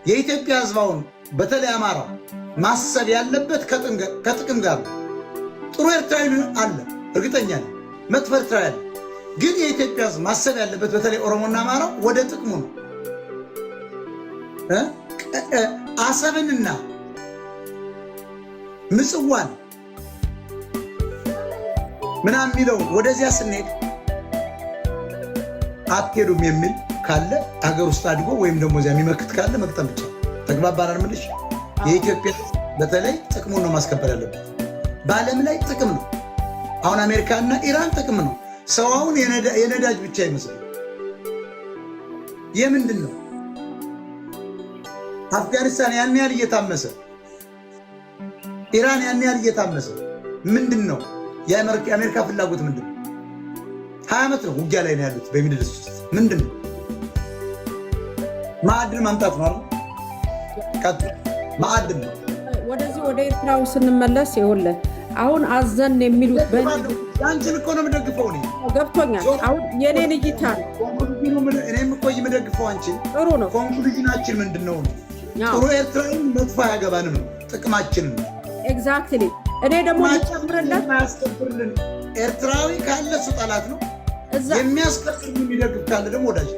የኢትዮጵያ ህዝባውን በተለይ አማራው ማሰብ ያለበት ከጥቅም ጋር ነው። ጥሩ ኤርትራዊ አለ እርግጠኛ ነኝ፣ መጥፎ ኤርትራዊ አለ። ግን የኢትዮጵያ ህዝብ ማሰብ ያለበት በተለይ ኦሮሞና አማራው ወደ ጥቅሙ ነው። አሰብንና ምጽዋን ምናምን የሚለው ወደዚያ ስንሄድ አትሄዱም የሚል ካለ ሀገር ውስጥ አድጎ ወይም ደግሞ እዚያ የሚመክት ካለ መቅጠም ብቻ ተግባባናል። ምልሽ የኢትዮጵያ በተለይ ጥቅሙን ነው ማስከበር ያለበት። በዓለም ላይ ጥቅም ነው። አሁን አሜሪካና ኢራን ጥቅም ነው። ሰዋውን የነዳጅ ብቻ ይመስላል። የምንድን ነው? አፍጋኒስታን ያን ያህል እየታመሰ ኢራን ያን ያህል እየታመሰ ምንድን ነው? የአሜሪካ ፍላጎት ምንድን ነው? 20 ዓመት ነው ውጊያ ላይ ነው ያሉት በሚድል ኢስት ውስጥ። ምንድን ነው? ማዕድን ማምጣት ነው አይደል? ማዕድን ነው። ወደዚህ ወደ ኤርትራው ስንመለስ ይኸውልህ አሁን አዘን የሚሉት ያንቺን እኮ ነው የምደግፈው እኔ። ገብቶኛል። አሁን የኔን እይታ ነው እኔም እኮ የምደግፈው አንቺን። ጥሩ ነው። ኮንክሉዥናችን ምንድን ነው? ጥሩ ኤርትራዊን መጥፎ አያገባንም ነው ጥቅማችንን። ኤግዛክትሊ። እኔ ደግሞ ልጨምርለት ማያስከብርልን ኤርትራዊ ካለ እሱ ጠላት ነው። የሚያስከብር የሚደግፍ ካለ ደግሞ ወዳጅ።